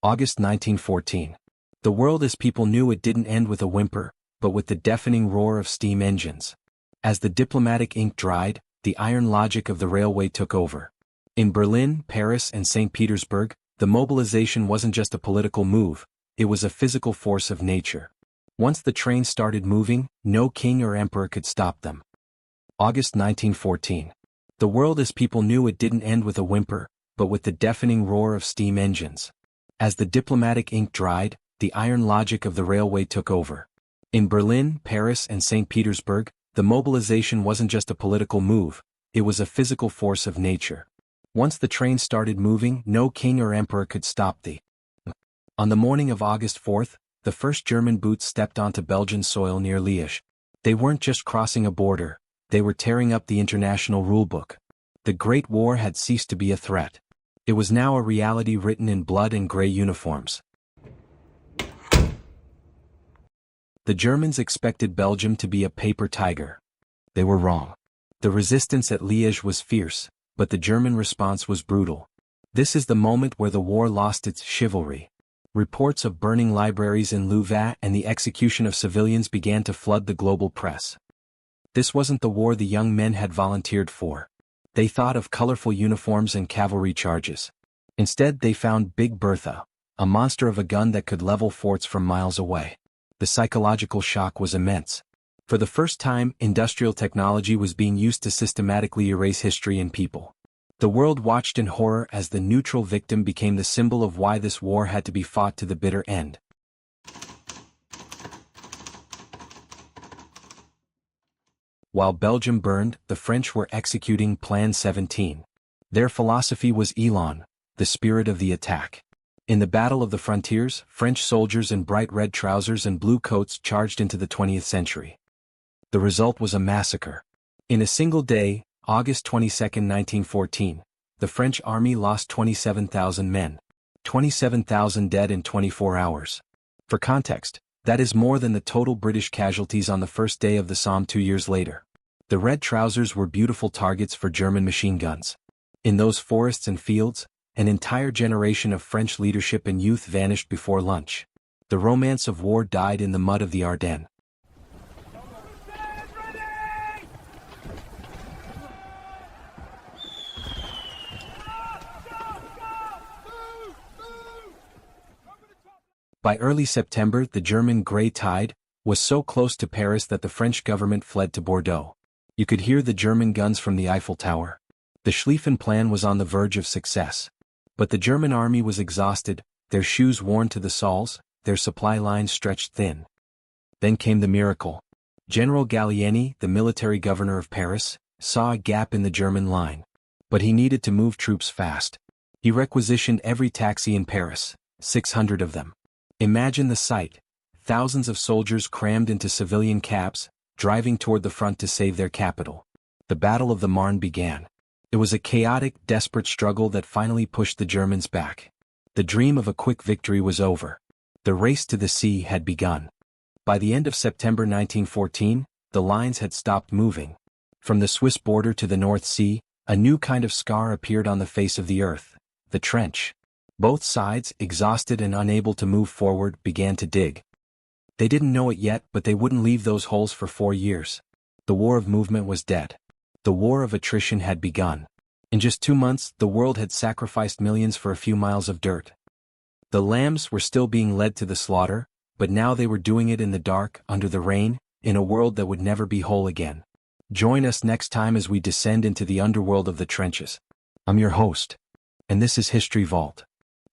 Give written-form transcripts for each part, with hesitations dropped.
August 1914. The world as people knew it didn't end with a whimper, but with the deafening roar of steam engines. As the diplomatic ink dried, the iron logic of the railway took over. In Berlin, Paris, and St. Petersburg, the mobilization wasn't just a political move, it was a physical force of nature. Once the trains started moving, no king or emperor could stop them. August 1914. The world as people knew it didn't end with a whimper, but with the deafening roar of steam engines. As the diplomatic ink dried, the iron logic of the railway took over. In Berlin, Paris, and St. Petersburg, the mobilization wasn't just a political move, it was a physical force of nature. Once the trains started moving, no king or emperor could stop them. On the morning of August 4th, the first German boots stepped onto Belgian soil near Liège. They weren't just crossing a border, they were tearing up the international rulebook. The Great War had ceased to be a threat. It was now a reality written in blood and grey uniforms. The Germans expected Belgium to be a paper tiger. They were wrong. The resistance at Liège was fierce, but the German response was brutal. This is the moment where the war lost its chivalry. Reports of burning libraries in Louvain and the execution of civilians began to flood the global press. This wasn't the war the young men had volunteered for. They thought of colorful uniforms and cavalry charges. Instead, they found Big Bertha, a monster of a gun that could level forts from miles away. The psychological shock was immense. For the first time, industrial technology was being used to systematically erase history and people. The world watched in horror as the neutral victim became the symbol of why this war had to be fought to the bitter end. While Belgium burned, the French were executing Plan 17. Their philosophy was Elan, the spirit of the attack. In the Battle of the Frontiers, French soldiers in bright red trousers and blue coats charged into the 20th century. The result was a massacre. In a single day, August 22, 1914, the French army lost 27,000 men. 27,000 dead in 24 hours. For context, that is more than the total British casualties on the first day of the Somme 2 years later. The red trousers were beautiful targets for German machine guns. In those forests and fields, an entire generation of French leadership and youth vanished before lunch. The romance of war died in the mud of the Ardennes. By early September, the German Grey Tide was so close to Paris that the French government fled to Bordeaux. You could hear the German guns from the Eiffel Tower. The Schlieffen Plan was on the verge of success. But the German army was exhausted, their shoes worn to the soles, their supply lines stretched thin. Then came the miracle. General Gallieni, the military governor of Paris, saw a gap in the German line. But he needed to move troops fast. He requisitioned every taxi in Paris, 600 of them. Imagine the sight. Thousands of soldiers crammed into civilian cabs, driving toward the front to save their capital. The Battle of the Marne began. It was a chaotic, desperate struggle that finally pushed the Germans back. The dream of a quick victory was over. The race to the sea had begun. By the end of September 1914, the lines had stopped moving. From the Swiss border to the North Sea, a new kind of scar appeared on the face of the earth, the trench. Both sides, exhausted and unable to move forward, began to dig. They didn't know it yet, but they wouldn't leave those holes for 4 years. The war of movement was dead. The war of attrition had begun. In just 2 months, the world had sacrificed millions for a few miles of dirt. The lambs were still being led to the slaughter, but now they were doing it in the dark, under the rain, in a world that would never be whole again. Join us next time as we descend into the underworld of the trenches. I'm your host. And this is History Vault.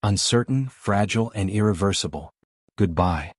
Uncertain, fragile, and irreversible. Goodbye.